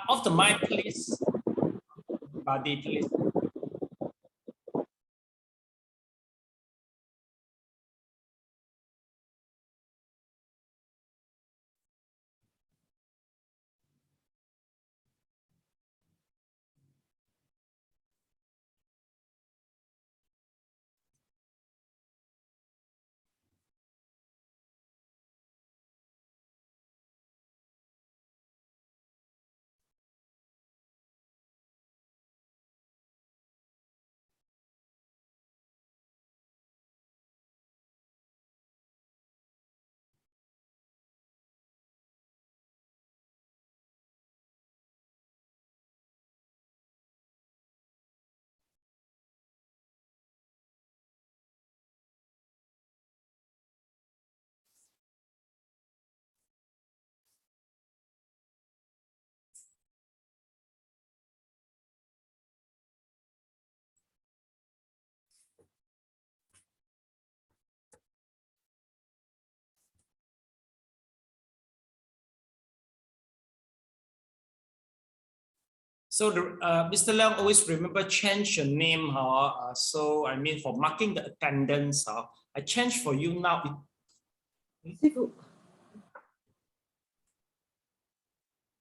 Off the mic, please. Body, please. So Mr. Leong, always remember change your name. So I mean for marking the attendance. I change for you now.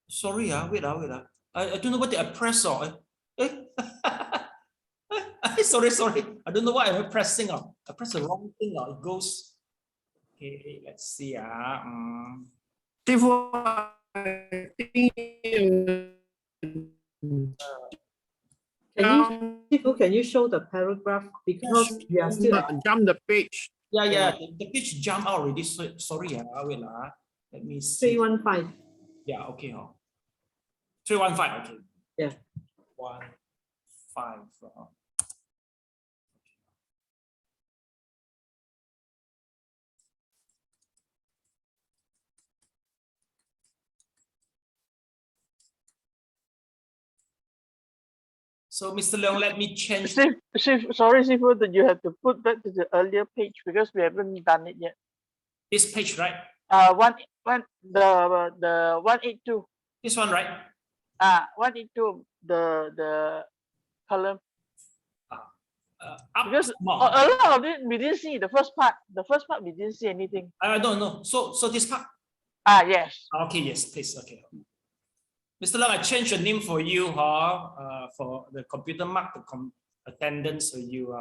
Sorry, wait. I don't know what I press on. Sorry. I don't know what I'm pressing on. I press the wrong thing. It goes. Okay, let's see. Can you show the paragraph because we are still jump the page? Yeah. The page jump out already. Sorry, wait. Let me see. 315. Yeah, okay. 315. Okay. Yeah. 15. So, Mr. Leong, let me change. Sorry, Sifu, that you have to put back to the earlier page because we haven't done it yet. This page, right? The 182. This one, right? 182. The column. Because a more. lot of it we didn't see the first part. The first part we didn't see anything. I don't know. So this part. Yes. Okay. Yes, please. Okay. Mr. Leong, I changed your name for you, for the computer mark the attendance for you,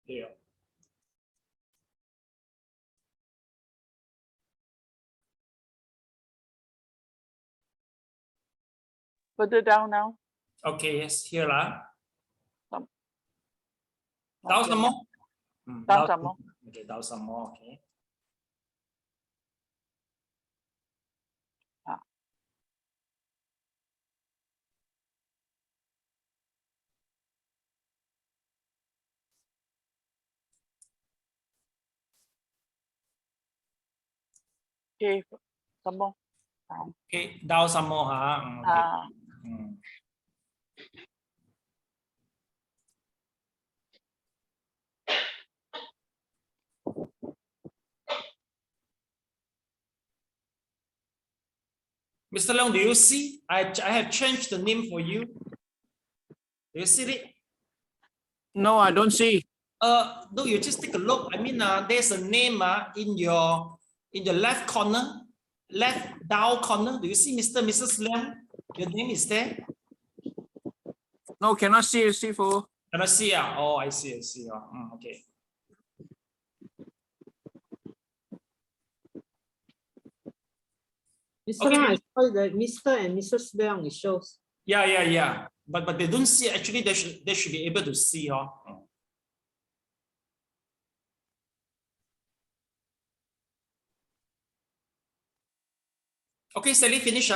Yeah. Further down now. Okay. Yes. Here lah. Down some more. Down some more. Okay. Down some more. Okay. Okay. Some more. Okay. Down some more, Okay. Mr. Leong, do you see? I have changed the name for you. Do you see it? No, I don't see. No, you just take a look. I mean, there's a name in your left corner, left down corner. Do you see, Mrs. Leong? Your name is there. No, cannot see, Sifu. Cannot see. Oh, I see. Okay. Mr. Leong, I saw that Mr. and Mrs. Leong, it shows. Yeah. But they don't see. Actually, they should be able to see. Okay, Sally, finish.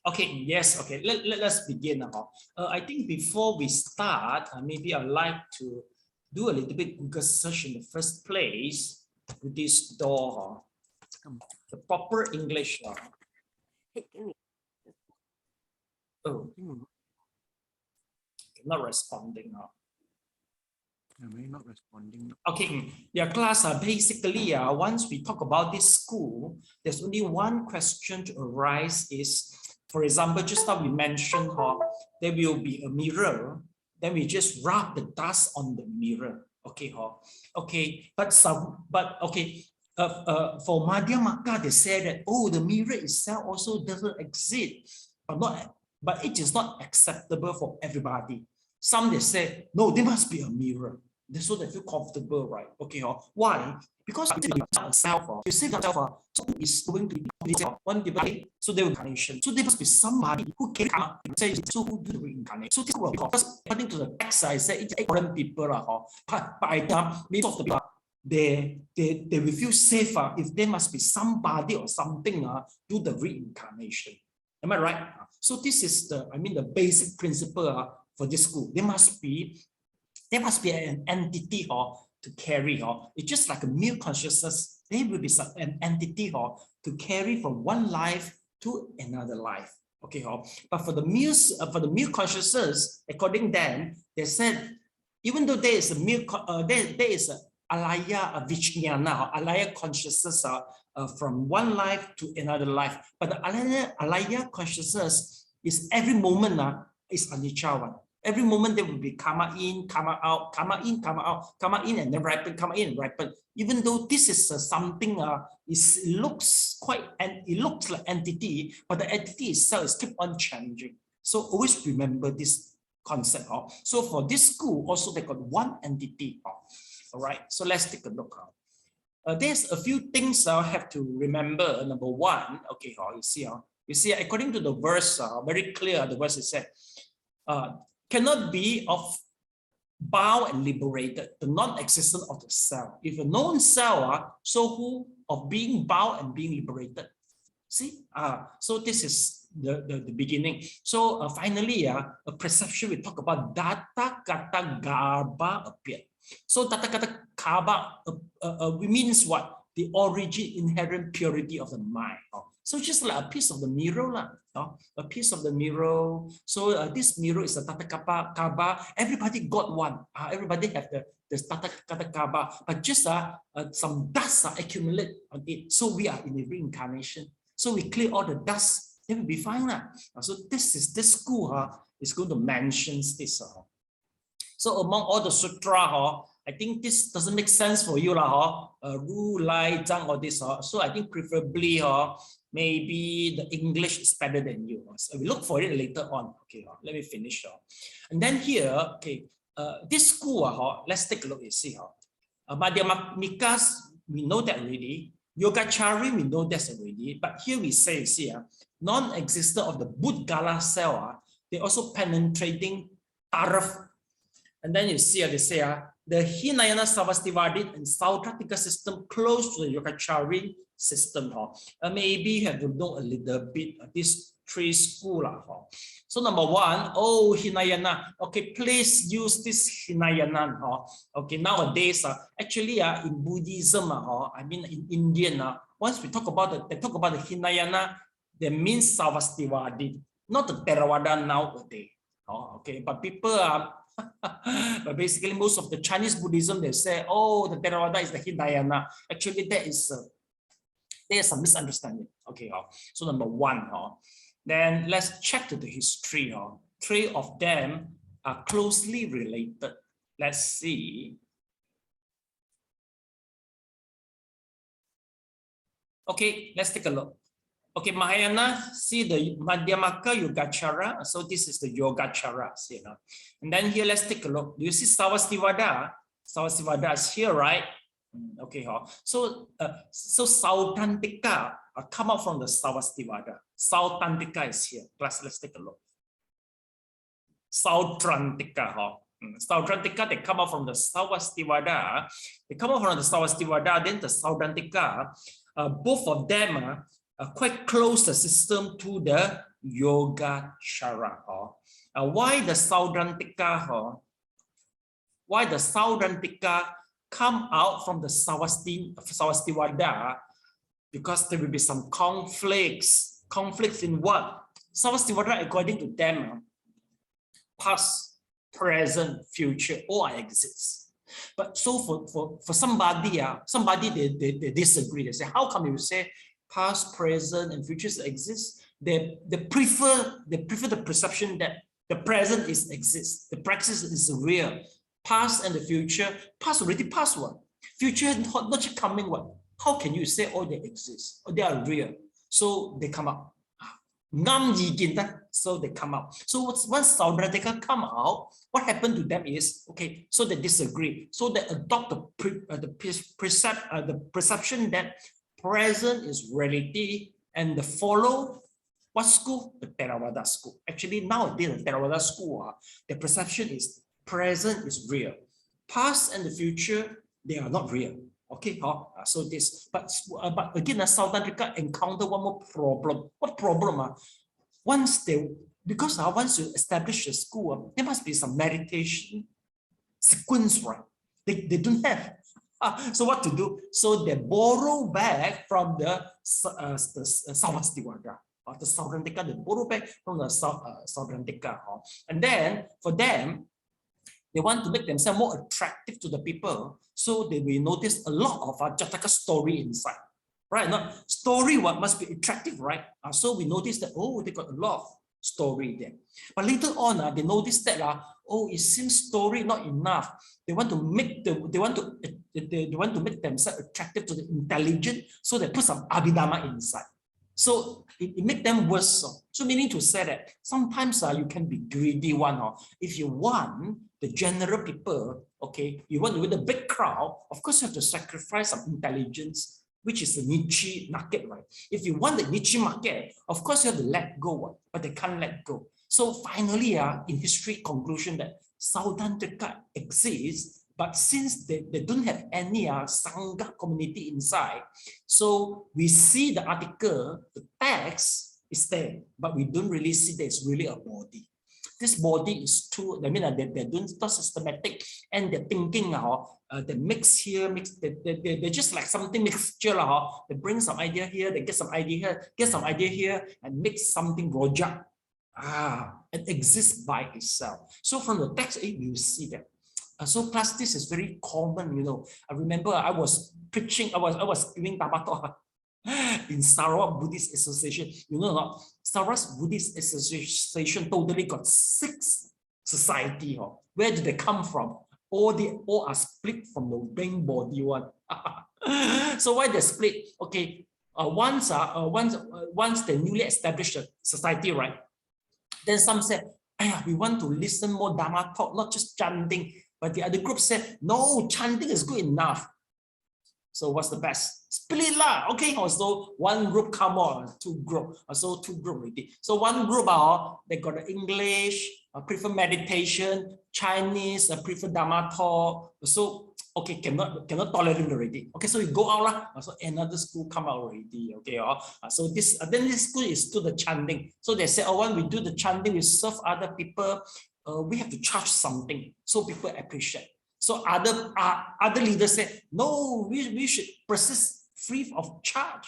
Okay, yes. Okay, let's begin. I think before we start, maybe I'd like to do a little bit Google search in the first place with this door. The proper English. Oh, not responding. Not responding. Okay, yeah, class. Basically, once we talk about this school, there's only one question to arise is, for example, just now we mentioned there will be a mirror. Then we just rub the dust on the mirror. Okay, okay, but okay. For Madhyamaka, they said that the mirror itself also doesn't exist, but it is not acceptable for everybody. Some they say no, there must be a mirror. So they feel comfortable, right? Okay, why? Because yourself, you say yourself, so is going to be one debate, so there will be incarnation. So there must be somebody who can say, so who do the reincarnate. So this will because according to the text, I say it's foreign people, but by the most of the people, they will feel safer if there must be somebody or something do the reincarnation. Am I right? So this is the basic principle for this school. There must be an entity to carry. It's just like a mere consciousness. There will be an entity to carry from one life to another life. Okay, but for the mere consciousness, according them, they said even though there is a mere there is a alaya vijnana, alaya consciousness from one life to another life, but the alaya consciousness is every moment is anicca one. Every moment there will be karma in, karma out, karma in, karma out, karma in and then ripen, karma in and ripen. Even though this is something, it looks like entity, but the entity itself is keep on changing. So always remember this concept. So for this school, also they got one entity. All right, so let's take a look. There's a few things I have to remember. Number one, okay, you see, according to the verse, very clear, the verse is said, cannot be of bound and liberated, the non-existence of the self. If a known self, so who of being bound and being liberated? See, so this is the beginning. So finally, a perception, we talk about data kata garba appeared. So data kata garba means what? The origin, inherent purity of the mind. So just like a piece of the mirror, a piece of the mirror. So this mirror is a tata kaba. Everybody got one. Everybody have the tata kaba, but just some dust accumulate on it. So we are in the reincarnation. So we clear all the dust, then we'll be fine. So this school is going to mention this. So among all the sutra, I think this doesn't make sense for you, Ru, Lai, Zhang, or this. So I think preferably, maybe the English is better than you. So we look for it later on. Okay, let me finish. And then here, okay, this school, let's take a look and see. Madhyamikas, we know that already. Yogachari, we know that's already. But here we say, see, non-existent of the Budgala cell, they also penetrating Taraf. And then you see, they say, the Hinayana Savastivadin and Sautratika system close to the Yogachari system. Maybe you have to know a little bit of these three schools. So number one, Hinayana. Okay, please use this Hinayana. Okay, nowadays, actually in Buddhism, in Indian, once we talk about the Hinayana, that means Savastivadin, not the Theravada nowadays. Okay, but people are but basically most of the Chinese Buddhism, they say, the Theravada is the Hinayana. Actually, there's some misunderstanding. Okay, so number one, then let's check to the history. Three of them are closely related. Let's see. Okay, let's take a look. Okay, Mahayana, see the Madhyamaka Yogachara. So this is the Yogachara. And then here, let's take a look. Do you see Savastivada? Savastivada is here, right? Okay, so Sautantika come out from the Savastivada. Sautantika is here. Let's take a look. Sautrantika. Sautrantika, they come out from the Savastivada. They come out from the Savastivada, then the Sautantika. Both of them are quite close the system to the Yogachara. Why the Saudrantika? Why the Saudrantika come out from the Savastivada? because there will be some conflicts. Conflicts in what? Sarvastivara, according to them, past, present, future, all exist. But so for somebody, they disagree. They say, how come you say past, present, and futures exist? They prefer the perception that the present exists. The practice is real. Past and the future, past already past one. Future not just coming one. How can you say all they exist or they are real? So they come out. So they come out. So once Saudradeka come out, what happened to them is, okay, so they disagree. So they adopt the perception that present is reality, and the follow what school? The Theravada school. Actually, nowadays, the Theravada school, the perception is present is real. Past and the future, they are not real. Okay, so this, but again, Saudradeka encounter one more problem. What problem? Once you establish a school, there must be some meditation sequence, right? They don't have. So what to do? So they borrow back from the Sarvastivara. The Saudradeka, they borrow back from the Saudradeka. And then for them, they want to make themselves more attractive to the people. So they will notice a lot of Jataka story inside. Right? Not story what must be attractive, right? So we notice that, oh, they got a lot of story there. But later on, they notice that oh, it seems story not enough. They want to make themselves attractive to the intelligent, so they put some abhidhamma inside. So it makes them worse. So meaning to say that sometimes you can be greedy one. If you want the general people, okay, you want to win the big crowd, of course you have to sacrifice some intelligence, which is the niche market, right? If you want the niche market, of course you have to let go, but they can't let go. So finally, in history, conclusion that Saudradeka exists, but since they don't have any Sangha community inside, so we see the article, the text is there, but we don't really see there's really a body. This body is too, I mean, they're doing so systematic, and they're thinking, they mix here, they're just like something mixture. They bring some idea here, they get some idea here, get some idea here, and mix something rojak. It exists by itself. So from the text, you see that. So plus this is very common, you know. I remember I was preaching, I was giving Dhamma talk in Sarawak Buddhist Association. You know not, Sarawak Buddhist Association totally got 6 society. Where did they come from? All are split from the main body one. So why they split? Okay, once they newly established a society, right? Then some said, we want to listen more Dhamma talk, not just chanting. But the other group said, no, chanting is good enough. So what's the best? Split lah. Okay, so one group come on, 2 group. So 2 group already. So one group, they got the English, prefer meditation, Chinese, prefer Dhamma talk. So okay, cannot tolerate already. Okay, so you go out lah. So another school come out already. Okay, so this then this school is to the chanting. So they say, when we do the chanting, we serve other people. We have to charge something so people appreciate. So other leaders say, no, we should persist free of charge.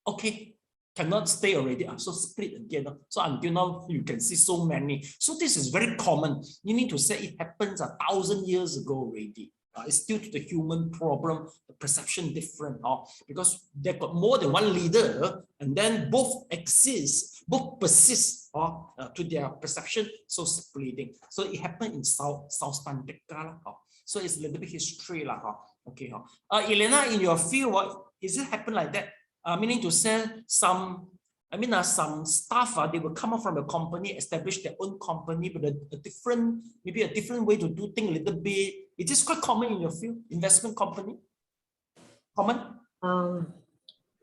Okay, cannot stay already. So split again. So until now, you can see so many. So this is very common. You need to say it happens 1,000 years ago already. It's due to the human problem, the perception different, because they got more than one leader, and then both exist, both persist to their perception, so splitting. So it happened in Saudradeka. So it's a little bit history. Okay. Elena, in your field, is it happen like that? Meaning to say some staff, they will come out from the company, establish their own company, but maybe a different way to do things a little bit. It is quite common in your field, investment company. Common?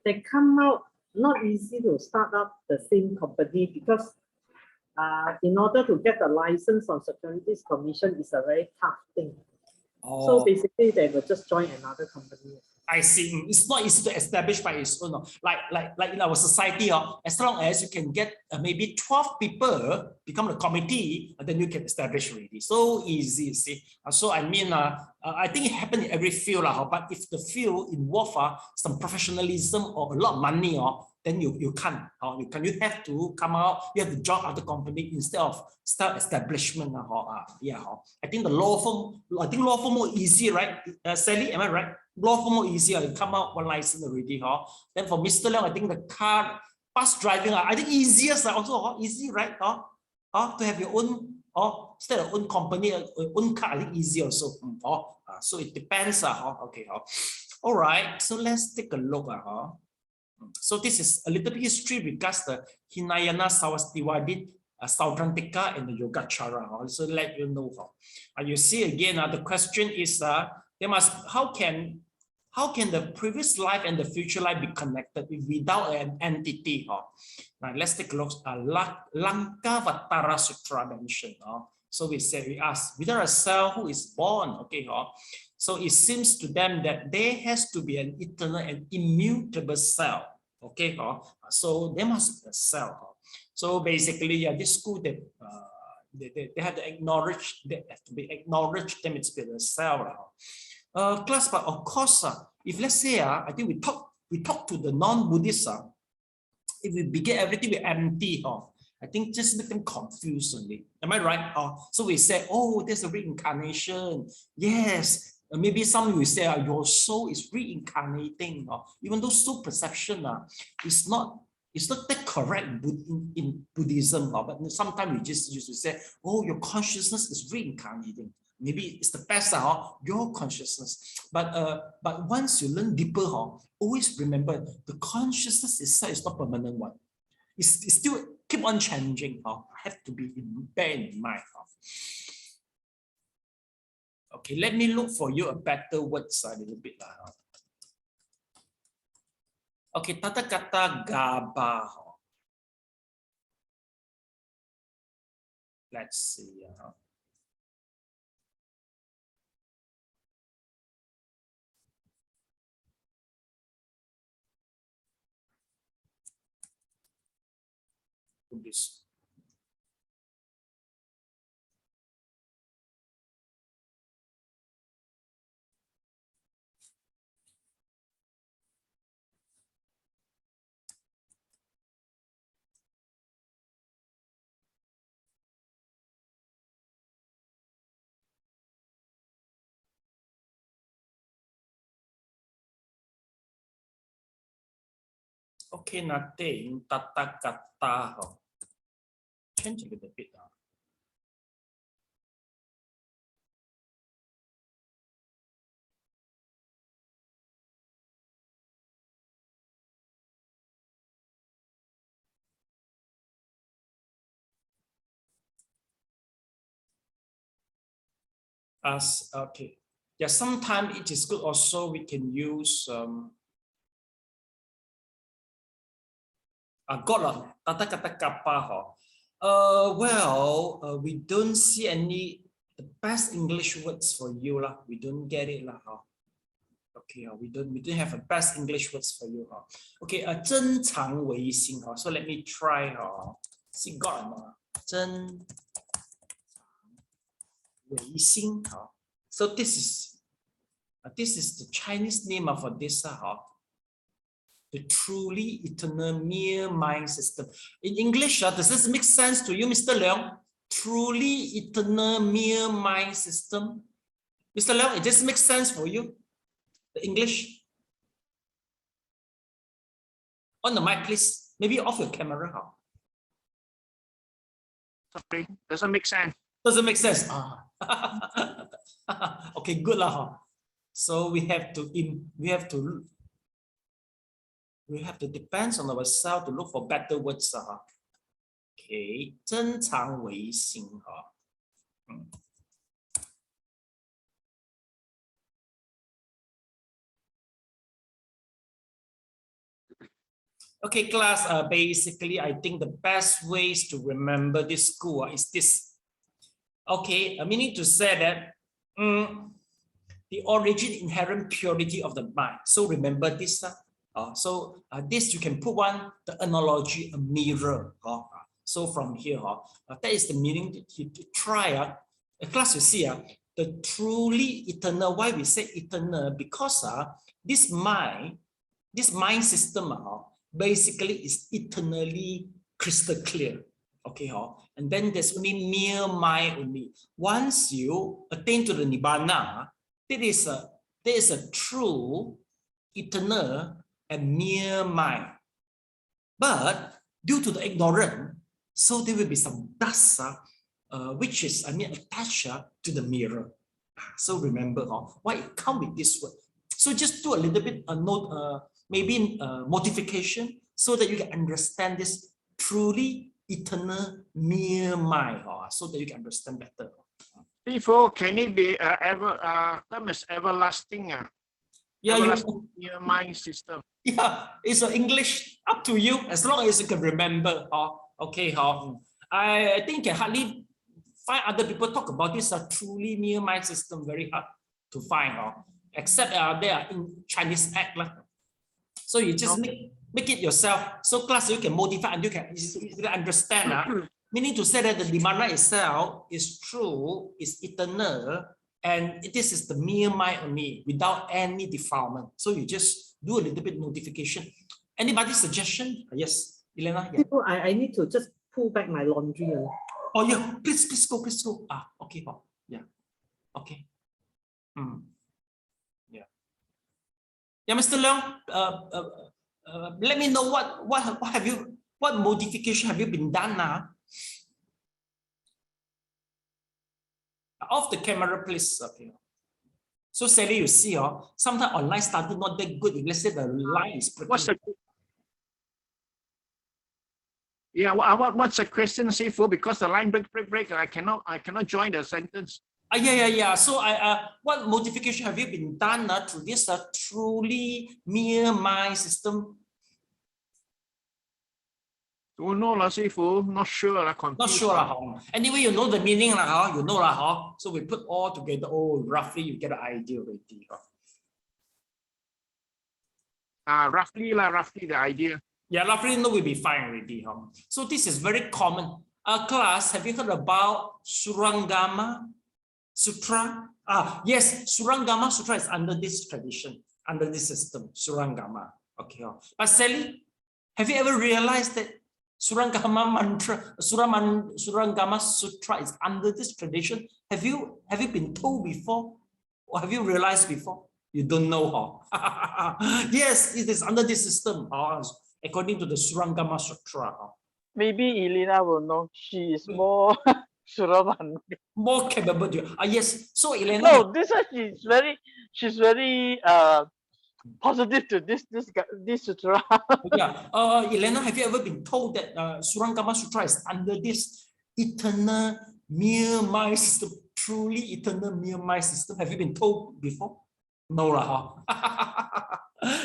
They come out not easy to start up the same company, because in order to get the license on Securities Commission is a very tough thing. So basically, they will just join another company. I see. It's not easy to establish by its own. Like in our society, as long as you can get maybe 12 people become the committee, then you can establish already. So easy, see. So I mean, I think it happens in every field, but if the field involve some professionalism or a lot of money, then you can't. You have to come out. You have to join other company instead of start establishment. Yeah. I think the law firm. I think law firm more easy, right? Sally, am I right? Law firm more easier. You come out one license already. Then for Mr. Leong, I think the car bus driving. I think easiest also. Easy, right? To have your own. Instead of own company, own car. I think easy also. So it depends. Okay. All right. So let's take a look. So this is a little bit history regards the Hinayana Sarvastivadin, Saudrantika, and the Yogacara. So let you know. You see again, the question is, how can the previous life and the future life be connected without an entity? Now let's take a look at Lankavatara Sutra mentioned. So we ask, without a self who is born, okay? So it seems to them that there has to be an eternal and immutable self, okay? So there must be a self. So basically, this school they have to acknowledge, they have to be acknowledged, them it's been a self. Class, but of course, if let's say, I think we talk to the non-Buddhists, if we begin everything with empty, I think just make them confused only. Am I right? So we say, oh, there's a reincarnation. Yes. Maybe some will say your soul is reincarnating, even though soul perception is not that correct in Buddhism, but sometimes we just used to say, oh, your consciousness is reincarnating. Maybe it's the best your consciousness. But once you learn deeper, always remember the consciousness itself is not permanent one. It's still keep on changing. Have to be bear in mind. Okay, let me look for you a better words a little bit. Okay, tata kata gaba. Let's see. This. Okay, nothing. Tata kata. Change a little bit. Okay. Yeah, sometimes it is good also we can use God tata kata kapa. Well, we don't see any the best English words for you lah. We don't get it lah. Okay, we don't have a best English words for you. Okay, 真常唯心. So let me try. See God. 真唯心. So this is the Chinese name for this. The truly eternal mere mind system. In English, does this make sense to you, Mr. Leong? Truly eternal mere mind system. Mr. Leong, it just makes sense for you? The English? On the mic, please. Maybe off your camera. Sorry, doesn't make sense. Doesn't make sense. Okay, good lah. So we have to depend on ourselves to look for better words. Okay, 真常唯心. Okay, class, basically, I think the best ways to remember this school is this. Okay, meaning to say that the origin, inherent purity of the mind. So remember this. This you can put the analogy, a mirror. So from here, that is the meaning to try. Class, you see, the truly eternal. Why we say eternal? Because this mind system basically is eternally crystal clear. Okay, and then there's only mere mind only. Once you attain to the nibbana, there is a true, eternal, and mere mind. But due to the ignorance, so there will be some dust, which is attached to the mirror. So remember why it comes with this word. So just do a little bit maybe modification so that you can understand this truly eternal mere mind, so that you can understand better. Before, can it be term is everlasting? Yeah, everlasting mere mind system. Yeah, it's English, up to you, as long as you can remember. Okay, I think you can hardly find other people talk about this truly mere mind system. Very hard to find, except they are in Chinese act. So you just make it yourself. So class, you can modify and you can understand. Meaning to say that the nibbana itself is true, is eternal, and this is the mere mind only, without any defilement. So you just do a little bit notification. Anybody suggestion? Yes, Elena. Yeah. I need to just pull back my laundry. Oh yeah, please go. Okay. Yeah. Okay. Yeah. Yeah, Mr. Leong. Let me know what modification have you been done now? Off the camera, please. Okay. So Sally, you see, sometimes online started not that good. If let's say the line is What's the what's the question, Sifu? Because the line break. I cannot join the sentence. Yeah. So what modification have you been done through this truly mere mind system? Oh no, Sifu. Not sure. Not sure. Anyway, you know the meaning, you know. So we put all together. Oh, roughly you get an idea already. Roughly the idea. Yeah, roughly no will be fine already. So this is very common. Class, have you heard about Surangama Sutra? Yes, Surangama Sutra is under this tradition, under this system, Surangama. Okay. But Sally, have you ever realized that Surangama mantra, Surangama Sutra is under this tradition? Have you been told before, or have you realized before? You don't know, Yes, it is under this system, according to the Surangama Sutra. Maybe Elena will know. She is more Suraman. More capable. Yes. So Elena. No, this one she's very positive to this sutra. Yeah. Elena, have you ever been told that Surangama Sutra is under this eternal mere mind system, truly eternal mere mind system? Have you been told before? No,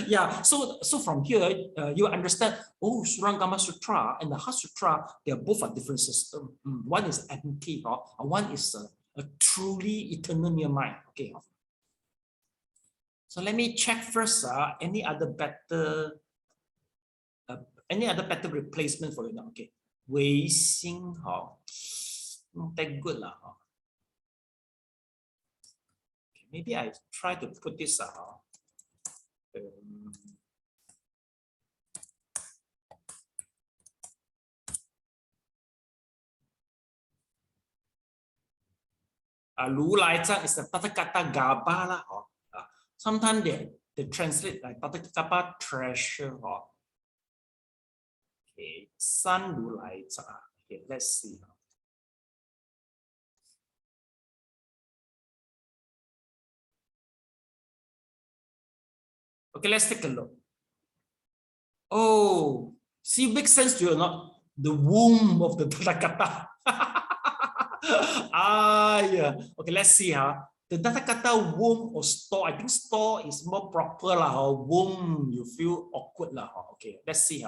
Yeah. So from here, you understand. Oh, Surangama Sutra and the Heart Sutra, they are both a different system. One is empty, and one is a truly eternal mere mind. Okay. So let me check first. Any other better replacement for it now? Okay. Wei Xing, not that good lah. Okay, maybe I try to put this. Lu Lai Zhang is the Tathagata Gaba lah. Sometimes they translate like Tathagata treasure. Okay, San Lu Lai Zhang. Okay, let's see. Okay, let's take a look. Oh, see, makes sense to you or not? The womb of the Tathagata. Yeah. Okay, let's see. The Tathagata womb or store, I think store is more proper or womb, you feel awkward Okay, let's see.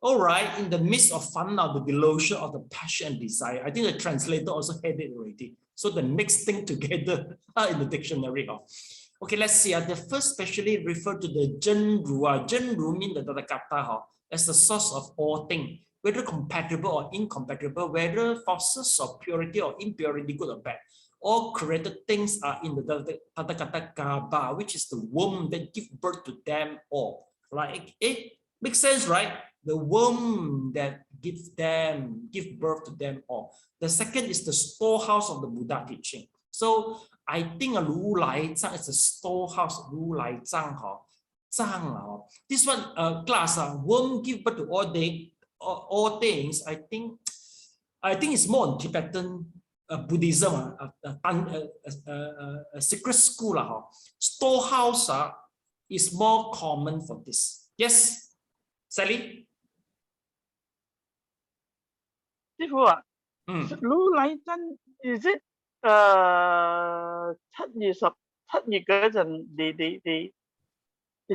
All right, in the midst of fun now, the delusion of the passion and desire. I think the translator also had it already. So the next thing together in the dictionary. Okay, let's see. The first specially refer to the Zhenru. Zhenru means the Tathagata as the source of all things, whether compatible or incompatible, whether forces of purity or impurity, good or bad. All created things are in the Tathagata Gaba, which is the womb that gives birth to them all. Like it makes sense, right? The womb that give birth to them all. The second is the storehouse of the Buddha teaching. So I think a Lu Lai Zhang is a storehouse. Lu Lai Zhang, this one class womb give birth to all things. I think it's more on Tibetan Buddhism, a secret school. Storehouse is more common for this. Yes, Sally. 師傅啊，如來真 is it 7月嗰陣they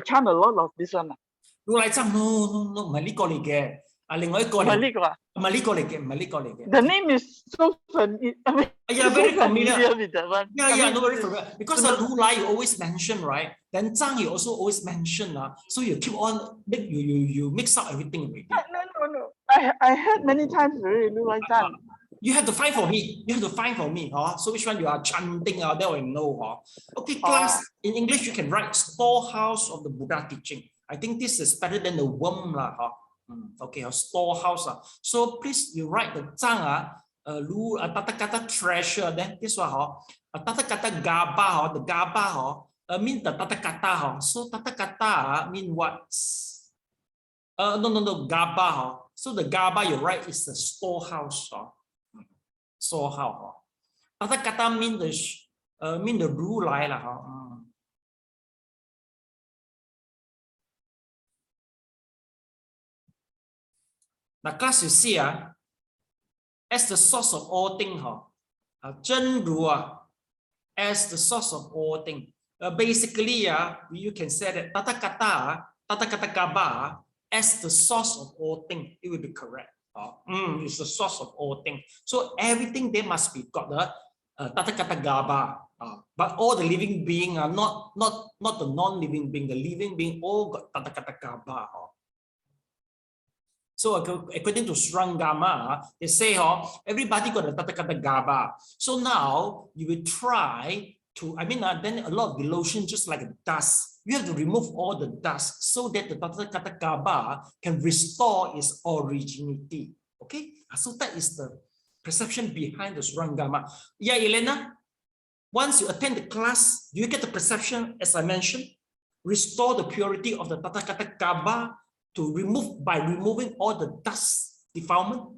chant a lot of this one 啊？如來真 no 唔係呢個嚟嘅，另外一個嚟，唔係呢個啊？唔係呢個嚟嘅，唔係呢個嚟嘅。 The name is so familiar. I mean, Yeah, very familiar. with that one. Yeah, no, very familiar. Because the Lu Lai you always mention, right? Then Zhang you also always mention, so you keep on you mix up everything already. No. I heard many times already. Lu Lai Zhan. You have to find for me. So which one you are chanting out there, I know. Okay, class. In English, you can write storehouse of the Buddha teaching. I think this is better than the womb, Okay, storehouse. So please you write the Zhang, Tathagata treasure. Then this one, Tathagata Gaba, the Gaba, mean the Tathagata. So Tathagata mean what? No, Gaba. So the Gaba you write is the storehouse. Storehouse. Tathagata mean the Lu Lai Now, class, you see, as the source of all things, Zhenru as the source of all things. Basically, you can say that Tathagata Gaba as the source of all things. It will be correct. It's the source of all things. So everything there must be got the Tathagata Gaba. But all the living beings are not the non-living being. The living being all got Tathagata Gaba. So according to Srangama, they say, everybody got a Tathagata Gaba. So now you will try to, then a lot of delusion just like dust. You have to remove all the dust so that the Tathagata Gaba can restore its originality. Okay? So that is the perception behind the Srangama. Yeah, Elena? Once you attend the class, do you get the perception, as I mentioned? Restore the purity of the Tathagata Gaba by removing all the dust defilement.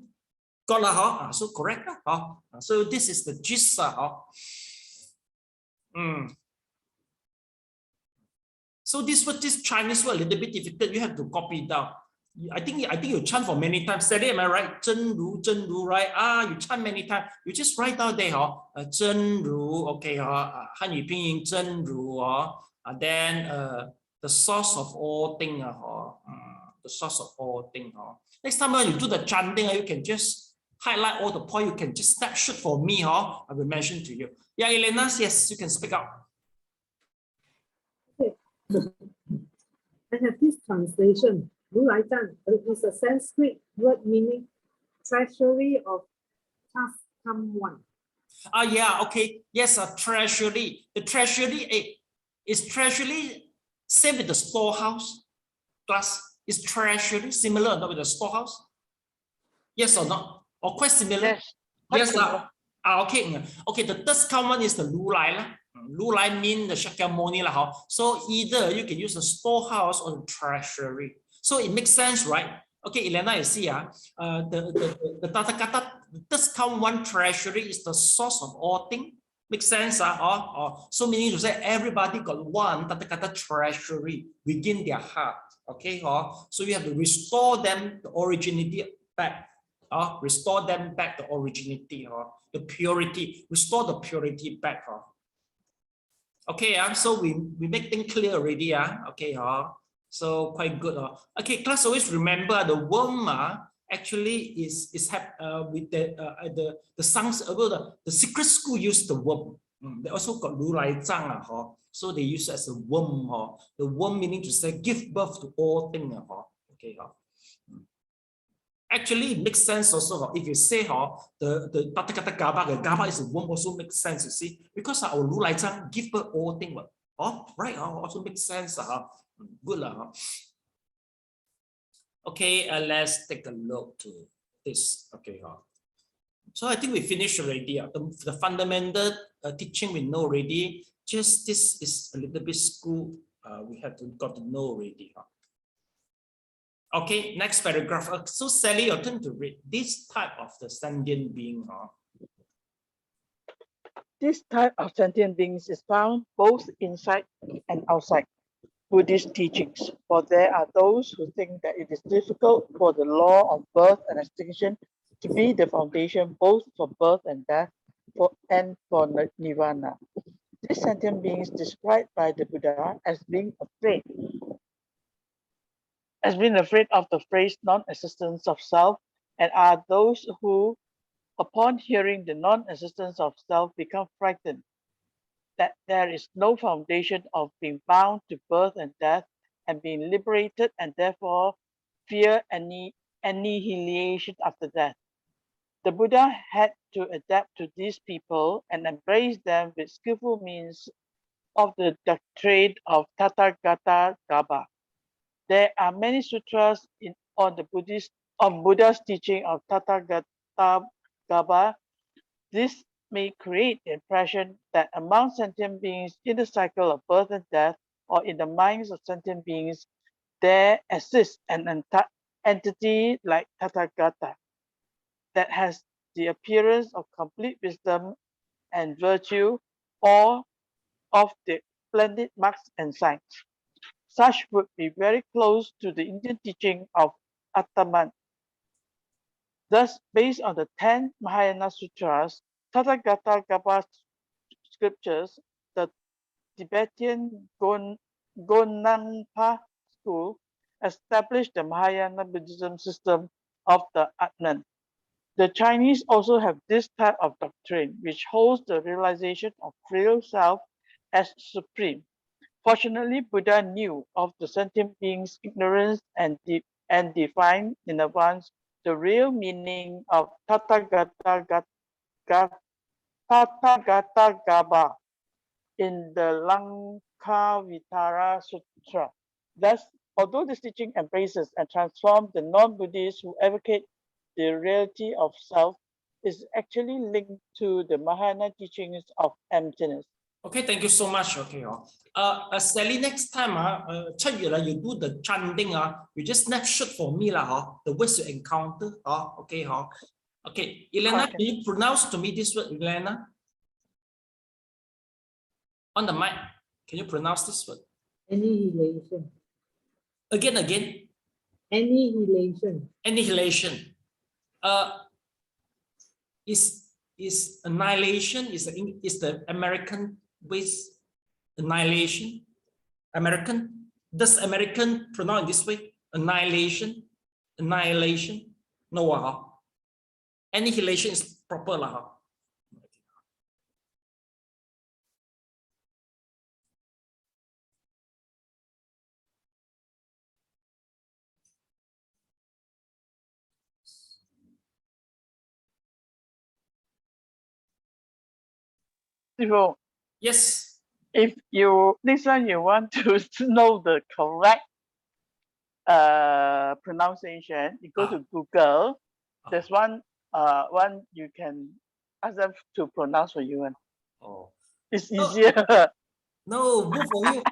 Got lah, so correct. So this is the gist. So this Chinese word a little bit difficult. You have to copy it down. I think you chant for many times. Saturday, am I right? Zhenru, right? You chant many times. You just write down there, Zhenru, okay, Hanyu Pinyin Zhenru, and then the source of all things, the source of all things. Next time when you do the chanting, you can just highlight all the points. You can just snapshot for me, I will mention to you. Yeah, Elena, yes, you can speak up. Okay. I have this translation. Lu Lai Zhan is a Sanskrit word meaning treasury of custom one. Yeah, okay. Yes, a treasury. The treasury is treasury same with the storehouse class. Is treasury similar or not with the storehouse? Yes or not? Or quite similar? Yes. Okay. Okay, the third count one is the Lu Lai. Lu Lai means the Shakyamuni. So either you can use the storehouse or the treasury. So it makes sense, right? Okay, Elena, you see, the Tathagata, the third count one treasury is the source of all things. Makes sense? So meaning to say everybody got one Tathagata treasury within their heart. Okay, so you have to restore them the originality back. Restore them back the originality, the purity. Restore the purity back. Okay, so we make things clear already. Okay, so quite good. Okay, class, always remember the womb actually is with the songs the secret school use the worm. They also got 如来藏 so they use it as a worm. The worm meaning to say give birth to all things. Okay. Actually, it makes sense also. If you say the Tathagata Gaba is a worm, also makes sense, you see, because our 如来藏 give birth all things. Right, also makes sense. Good. Okay, let's take a look to this. Okay. So I think we finished already. The fundamental teaching we know already. Just this is a little bit school. We have got to know already. Okay, next paragraph. So Sally, your turn to read this type of the sentient being. This type of sentient beings is found both inside and outside Buddhist teachings, for there are those who think that it is difficult for the law of birth and extinction to be the foundation both for birth and death and for nirvana. These sentient beings described by the Buddha as being afraid of the phrase non-existence of self, and are those who, upon hearing the non-existence of self, become frightened that there is no foundation of being bound to birth and death and being liberated, and therefore fear annihilation after death. The Buddha had to adapt to these people and embrace them with skillful means of the doctrine of Tathagata Gaba. There are many sutras on Buddha's teaching of Tathagata Gaba. This may create the impression that among sentient beings in the cycle of birth and death, or in the minds of sentient beings, there exists an entity like Tathagata that has the appearance of complete wisdom and virtue, or of the splendid marks and signs. Such would be very close to the Indian teaching of Atman. Thus, based on the 10 Mahayana Sutras, Tathagata Gaba scriptures, the Tibetan Gonampa school established the Mahayana Buddhism system of the Atman. The Chinese also have this type of doctrine, which holds the realization of real self as supreme. Fortunately, Buddha knew of the sentient beings' ignorance and defined in advance the real meaning of Tathagata Gaba in the Lankavatara Sutra. Thus, although this teaching embraces and transforms the non-Buddhists who advocate the reality of self, is actually linked to the Mahayana teachings of emptiness. Okay, thank you so much. Okay, Sally, next time, 7 月 you do the chanting, you just snapshot for me the words you encounter. Okay, okay. Elena, can you pronounce to me this word, Elena? On the mic, can you pronounce this word? Annihilation. Again. Annihilation. Annihilation. Is annihilation is the American ways annihilation? American? Does American pronounce this way? Annihilation? Annihilation? No. Annihilation is proper lah. Yes. If you next time you want to know the correct pronunciation, you go to Google. There's one you can ask them to pronounce for you, and it's easier. No, both of you.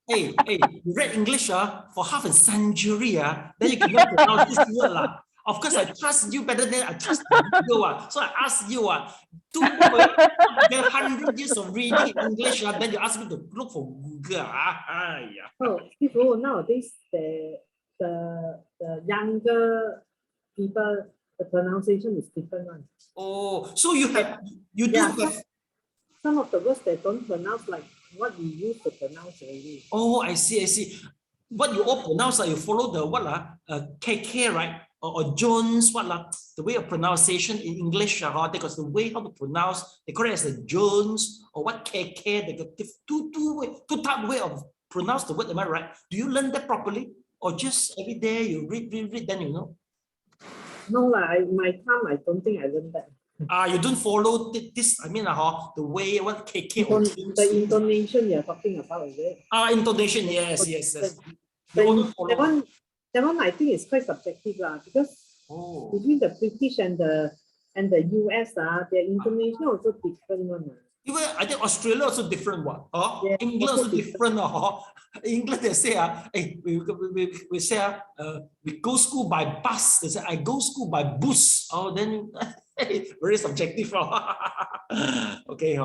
Hey, you read English for half a century, then you cannot pronounce this word lah. Of course, I trust you better than I trust Google. So I ask you, 100 years of reading English, then you ask me to look for Google. Oh, people nowadays the younger people, the pronunciation is different one. Oh, so you do have some of the words they don't pronounce like what we used to pronounce already. Oh, I see. What you all pronounce, you follow the what KK, right? or Jones, what lah? The way of pronunciation in English, because the way how to pronounce, they call it as a Jones or what KK. They got two type way of pronounce the word. Am I right? Do you learn that properly, or just every day you read, then you know? No, my time, I don't think I learned that. You don't follow this. I mean, the way what KK or The intonation you're talking about, is it? Intonation. Yes. That one I think is quite subjective because between the British and the US, their intonation also different one. Even I think Australia also different one. Yeah, England also different. England they say hey, we say we go school by bus. They say I go school by bus. Oh, then very subjective. Okay.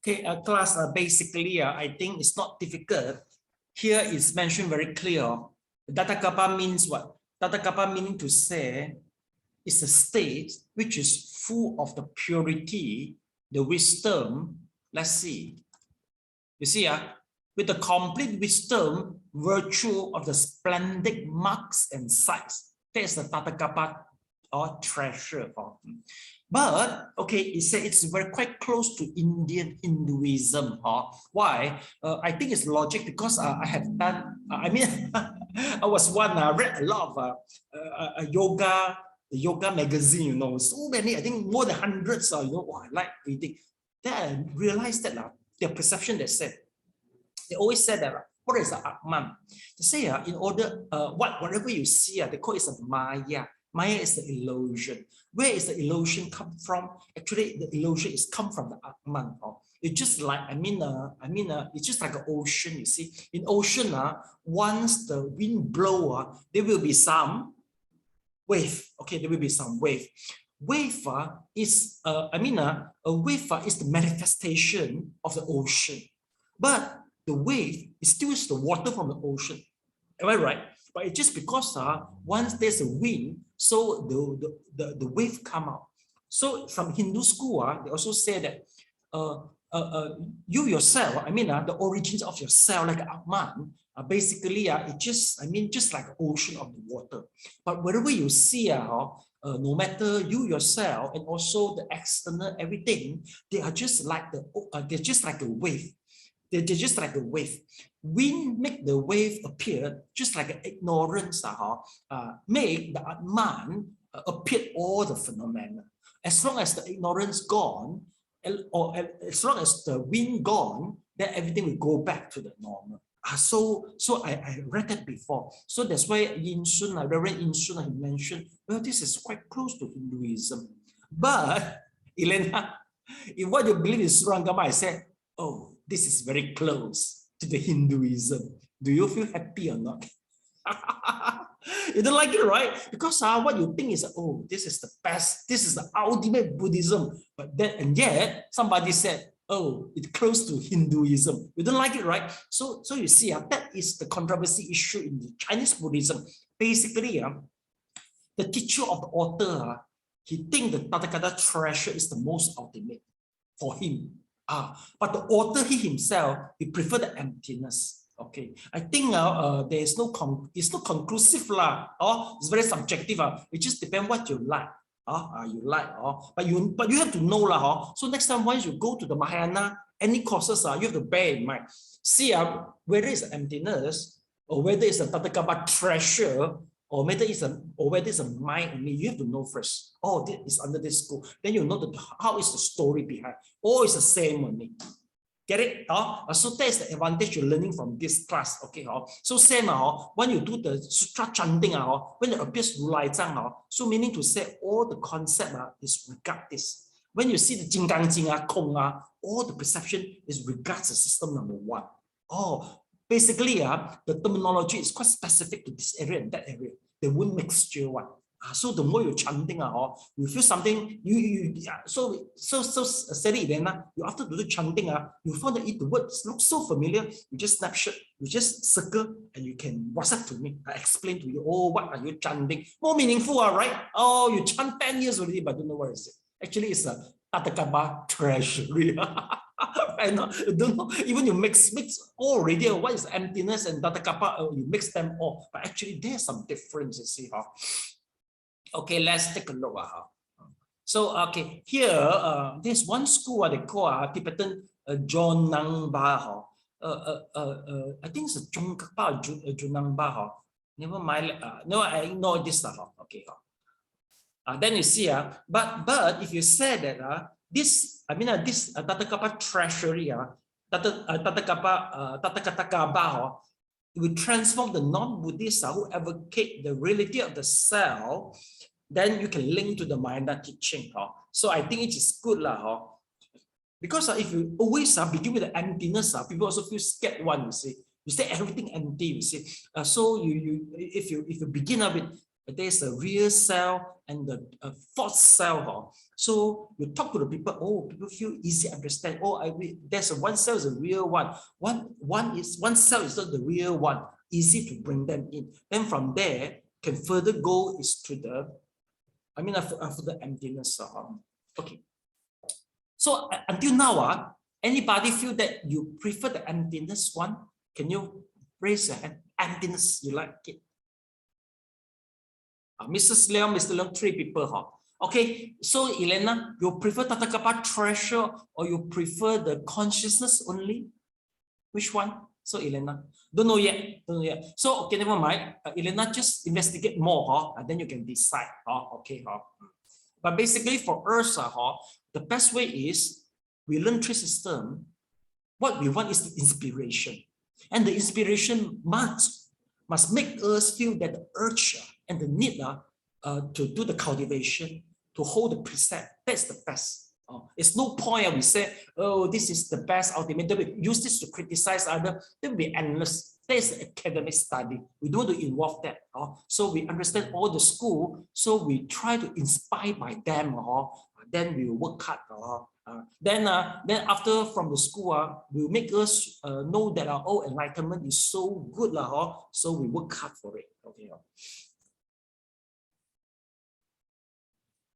Okay, class, basically, I think it's not difficult. Here is mentioned very clear. Tathagata means what? Tathagata meaning to say it's a state which is full of the purity, the wisdom. Let's see. You see, with the complete wisdom, virtue of the splendid marks and sights. That's the Tathagata or treasure. But okay, it says it's very quite close to Indian Hinduism. Why? I think it's logic because I have done. I mean, I was one. I read a lot of yoga magazine. You know, so many. I think more than hundreds. I like reading. Then I realized that their perception. They always said that. What is the Atman? They say in order whatever you see, they call it a Maya. Maya is the illusion. Where is the illusion come from? Actually, the illusion is come from the Atman. It's just like it's just like an ocean. You see, in ocean, once the wind blow, there will be some wave. Okay, there will be some wave. Wave is a wave is the manifestation of the ocean, but the wave is still the water from the ocean. Am I right? But it's just because once there's a wind, so the wave come out. So from Hindu school, they also say that you yourself, the origins of yourself, like Atman, basically it just like an ocean of the water. But wherever you see, no matter you yourself and also the external everything, they are just like they're just like a wave. They're just like a wave. Wind make the wave appear just like an ignorance make the Atman appear all the phenomena. As long as the ignorance gone, or as long as the wind gone, then everything will go back to the normal. So I read that before. So that's why Reverend Yin Sun, he mentioned, well, this is quite close to Hinduism. But Elena, if what you believe is wrong, I said, oh, this is very close to the Hinduism. Do you feel happy or not? You don't like it, right? Because what you think is, oh, this is the best, this is the ultimate Buddhism. But then, and yet, somebody said, oh, it's close to Hinduism. You don't like it, right? So you see, that is the controversy issue in the Chinese Buddhism. Basically, the teacher of the author, he thinks the Tathagata treasure is the most ultimate for him. But the author, he himself, he prefer the emptiness. Okay, I think there is it's not conclusive lah. It's very subjective. It just depends what you like. But you have to know lah. So next time, once you go to the Mahayana, any courses you have to bear in mind. See whether it's emptiness or whether it's a Tathagata treasure or whether it's a mind only. You have to know first. Oh, this is under this school. Then you know how is the story behind. Or it's the same only. Get it? So that's the advantage you're learning from this class. Okay. So same when you do the sutra chanting, when it appears Ru Zhang, so meaning to say all the concept is regard this. When you see the Jing Gang Jing Kong, all the perception is regards the system number one. Basically, the terminology is quite specific to this area and that area. They won't mixture one. So the more you're chanting, you feel something. So steady then. You after do the chanting, you find that the words look so familiar. You just snapshot, you just circle, and you can WhatsApp to me. I explain to you. Oh, what are you chanting? More meaningful, right? Oh, you chant 10 years already, but don't know what is it. Actually, it's a Tathagata treasury. I don't know. Even you mix already. What is emptiness and Tathagata? You mix them all, but actually there's some difference. You see, Okay, let's take a look. So, okay, here there's one school they call Tibetan Jonangba. I think it's Jongba Jonangba. Never mind. No, I ignore this. Okay. Then you see, but if you say that this Tathagata treasury, Tathagata Gaba, will transform the non-Buddhists who advocate the reality of the self, then you can link to the Mahayana teaching. So I think it is good. Because if you always begin with the emptiness, people also feel scared one, you see. You say everything empty, you see. So if you begin with there's a real self and the false self. So you talk to the people, people feel easy to understand. There's one self is a real one. One self is not the real one. Easy to bring them in. Then from there, can further go is to the, for the emptiness. Okay. So until now, anybody feel that you prefer the emptiness one? Can you raise your hand? Emptiness, you like it? Mrs. Leong, Mr. Leong, 3 people. Okay, so Elena, you prefer Tathagata treasure or you prefer the consciousness only? Which one? So Elena, don't know yet. So okay, never mind. Elena, just investigate more, and then you can decide. Okay. But basically for us, the best way is we learn 3 systems. What we want is the inspiration, and the inspiration must make us feel that the urge and the need to do the cultivation, to hold the precept. That's the best. It's no point we say, oh, this is the best ultimate. Then we use this to criticize others. Then we endless. That's academic study. We don't want to involve that. So we understand all the school. So we try to inspire by them. Then we work hard. Then after from the school, will make us know that enlightenment is so good. So we work hard for it. Okay.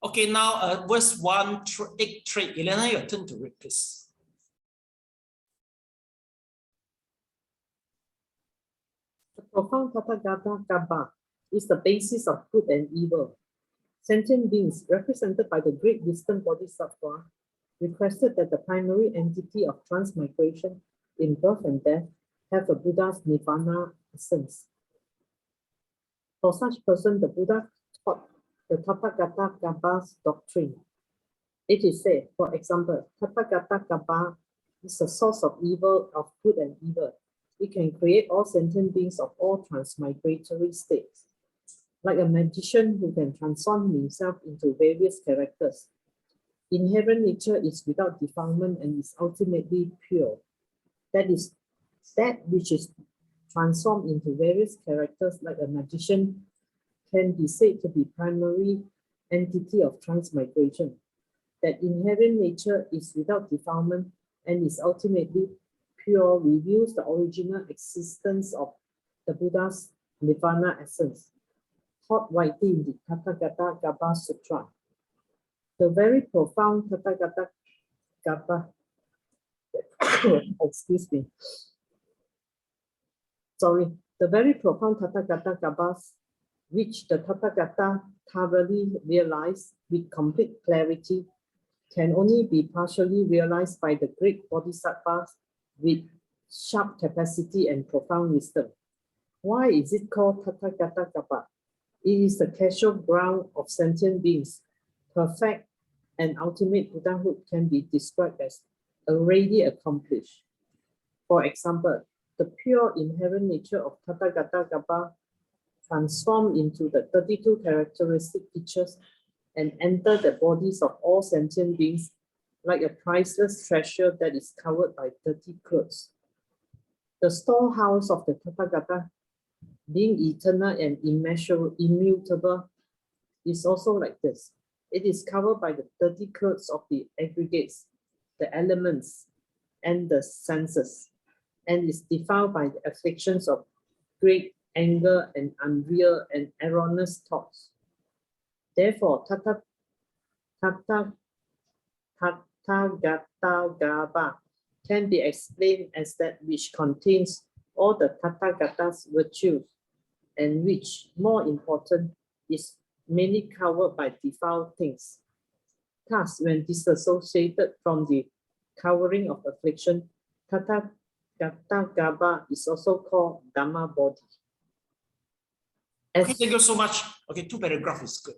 Okay, now verse 1, 8, 3. Elena, your turn to read, please. The profound Tathagata Gaba is the basis of good and evil. Sentient beings, represented by the great wisdom Bodhisattva, requested that the primary entity of transmigration in birth and death have a Buddha's nirvana essence. For such person, the Buddha taught the Tathagata Gaba's doctrine. It is said, for example, Tathagata Gaba is the source of evil, of good and evil. It can create all sentient beings of all transmigratory states. Like a magician who can transform himself into various characters. Inherent nature is without defilement and is ultimately pure. That is, that which is transformed into various characters like a magician can be said to be primary entity of transmigration, that inherent nature is without defilement and is ultimately pure, reveals the original existence of the Buddha's Nirvana essence, taught widely in the Tathagata Garbha Sutra. The very profound Tathagata Garbha, excuse me, the very profound Tathagata Garbhas, which the Tathagata thoroughly realized with complete clarity, can only be partially realized by the great bodhisattvas with sharp capacity and profound wisdom. Why is it called Tathagata Garbha? It is the casual ground of sentient beings. Perfect and ultimate Buddhahood can be described as already accomplished. For example, the pure inherent nature of Tathagata Garbha transform into the 32 characteristic features and enter the bodies of all sentient beings like a priceless treasure that is covered by 30 clothes. The storehouse of the Tathagata, being eternal and immeasurable, immutable, is also like this. It is covered by the 30 clothes of the aggregates, the elements, and the senses, and is defiled by the afflictions of great anger and unreal and erroneous thoughts. Therefore, Tathagata Garbha can be explained as that which contains all the Tathagata's virtues, and which, more important, is mainly covered by defiled things. Thus, when disassociated from the covering of affliction, Tathagata Garbha is also called Dhamma body. Okay, thank you so much. Okay, 2 paragraphs is good.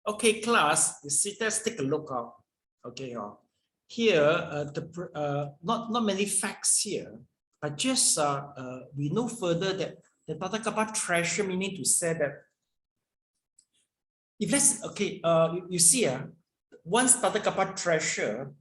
Okay, class, you see, let's take a look. Okay, here, not many facts here, but just we know further that the Tathagata treasure, meaning to say that if let's, okay, you see, once Tathagata treasure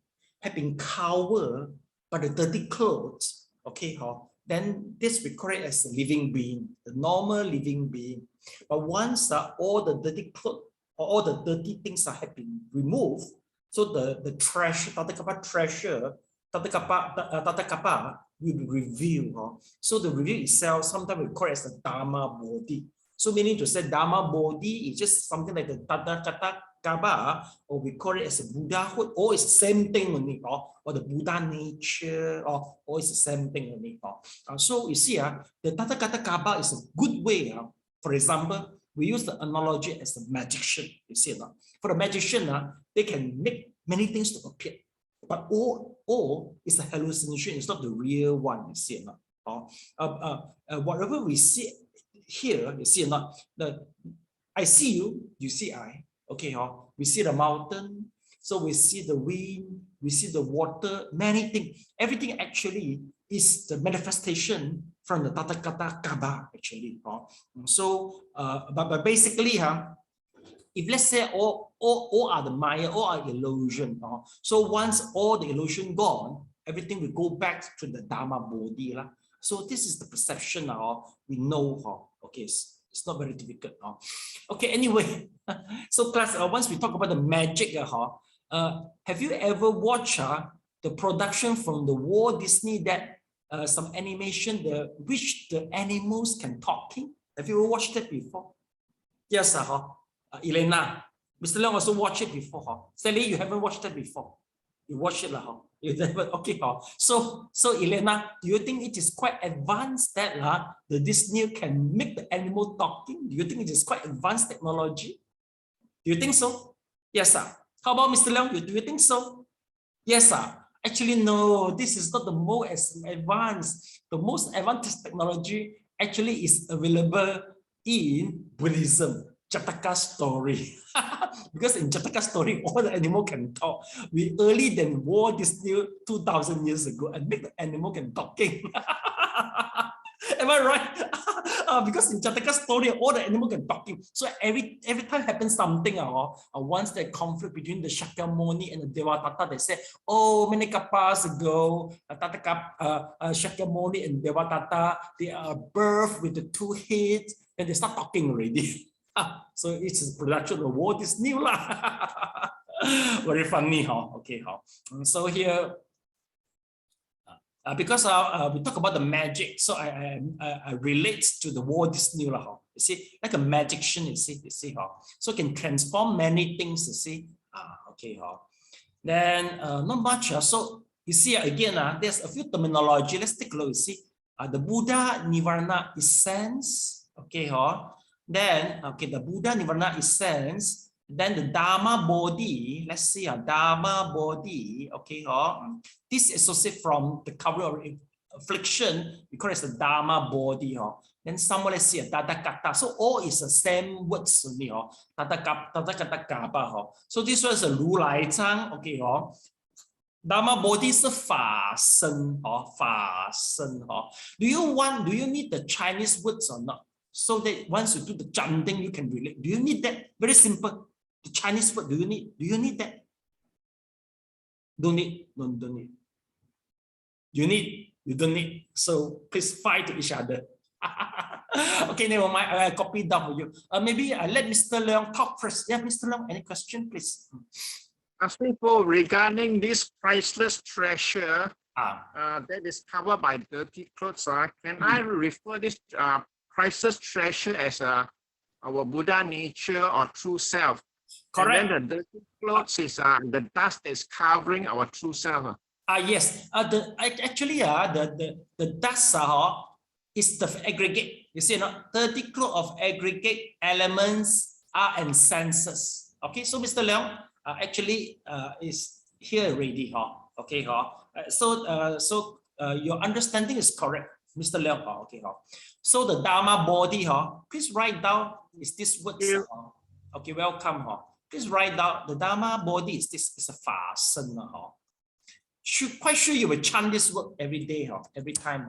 have been covered by the dirty clothes, okay, then this we call it as a living being, the normal living being. But once all the dirty clothes or all the dirty things have been removed, so the treasure, Tathagata treasure, Tathagata will be revealed. So the reveal itself, sometimes we call it as the Dharma body. So meaning to say Dharma body is just something like the Tathagata, or we call it as a Buddhahood, or it's the same thing only, or the Buddha nature, or it's the same thing only. So you see, the Tathagata is a good way. For example, we use the analogy as a magician. You see, for the magician, they can make many things to appear, but all is a hallucination. It's not the real one. You see, whatever we see here, you see, I see you, you see I. Okay, we see the mountain, so we see the wind, we see the water, many things. Everything actually is the manifestation from the Tathagata Kaba, actually. So, but basically, if let's say all are the Maya, all are illusion. So once all the illusion gone, everything will go back to the Dharma body. So this is the perception we know. Okay, it's not very difficult. Okay, anyway, so class, once we talk about the magic, have you ever watched the production from the Walt Disney that some animation which the animals can talking? Have you ever watched it before? Yes, Elena. Mr. Leong also watched it before. Sally, you haven't watched it before. You watch it, you never, okay. So Elena, do you think it is quite advanced that the Disney can make the animal talking? Do you think it is quite advanced technology? Do you think so? Yes, sir. How about Mr. Leong? Do you think so? Yes, sir. Actually, no, this is not the most advanced. The most advanced technology actually is available in Buddhism. Jataka story. Because in Jataka story, all the animal can talk. We earlier than Walt Disney 2000 years ago and make the animal can talking. Am I right? Because in Jataka story, all the animal can talking. So every time happens something, once the conflict between the Shakyamuni and the Devadatta, they say, oh, many kapas ago, Shakyamuni and Devadatta, they are birthed with the two heads, and they start talking already. So it's production of Walt Disney lah. Very funny, okay, so here, because we talk about the magic, so I relate to the Walt Disney lah. You see, like a magician, you see, so can transform many things. You see, okay, then not much. So you see again, there's a few terminology. Let's take a look. You see, the Buddha Nirvana essence. Okay, then, okay, the Buddha Nirvana essence, then the Dharma body, let's see, Dharma body, okay, this is associated from the cover of affliction, we call it the Dharma body, then somewhere, let's see, Tathagata, so all is the same words only, Tathagata Kaba, so this was a Lu Lai Zhang, okay, Dharma body is a Fa Shen, do you need the Chinese words or not? So that once you do the chanting, you can relate. Do you need that? Very simple. The Chinese word, do you need that? Don't need. Don't need. You don't need. So please fight each other. Okay, never mind. I copy down for you. Maybe I let Mr. Leong talk first. Yeah, Mr. Leong, any question, please? As people regarding this priceless treasure that is covered by dirty clothes, can I refer this priceless treasure as our Buddha nature or true self? Correct. And then the dirty clothes is the dust is covering our true self. Yes. The dust is the aggregate. You see, 30 clothes of aggregate elements and senses. Okay, so Mr. Leong actually is here already. Okay, so your understanding is correct, Mr. Leong. Okay, so the Dharma body, please write down is this word. Okay, welcome. Please write down the Dharma body is a fasten. Quite sure you will chant this word every day, every time.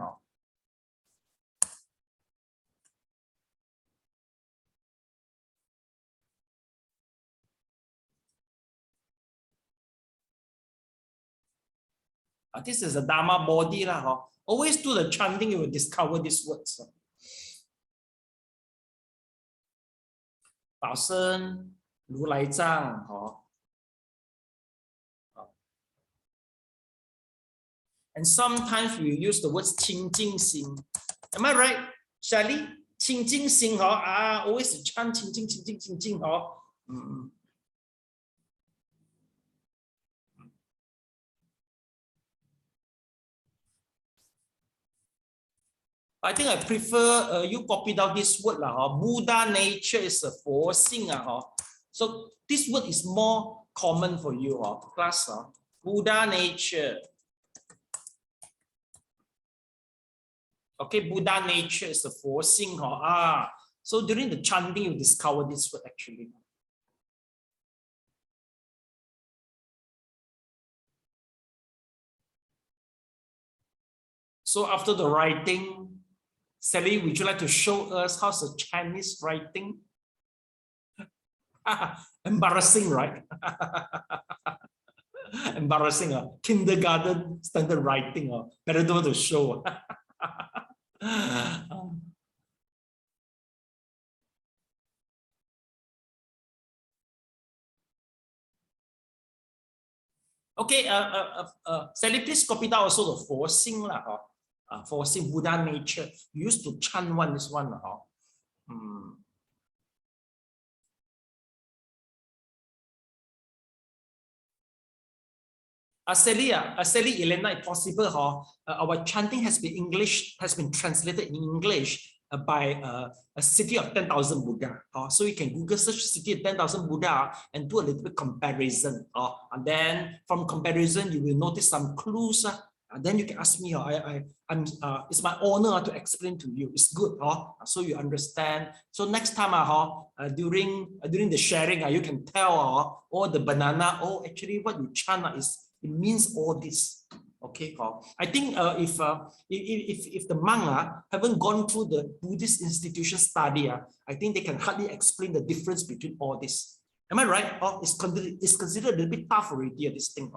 This is a Dharma body. Always do the chanting, you will discover these words. 法身如来藏 And sometimes we use the words 清净心. Am I right, Shelly? 清净心 always chant 清净清净清净 I think I prefer you copy down this word Buddha nature is a 佛性 So this word is more common for you class. Buddha nature. Okay, Buddha nature is a 佛性 So during the chanting you discover this word actually. So after the writing, Sally, would you like to show us how's the Chinese writing? Embarrassing, right? Embarrassing. Kindergarten standard writing. Better do the show. Okay, Sally, please copy down also the 佛性 for say Buddha nature. You used to chant this one. Sally, Elena, if possible, our chanting has been translated in English by a city of 10,000 Buddha. So you can Google search city of 10,000 Buddha and do a little bit comparison. And then from comparison, you will notice some clues. And then you can ask me, it's my honor to explain to you. It's good, so you understand. So next time, during the sharing, you can tell all the banana. Actually, what you chant it means all this. Okay, I think if the monk haven't gone through the Buddhist institution study, I think they can hardly explain the difference between all this. Am I right? It's considered a little bit tough already, this thing.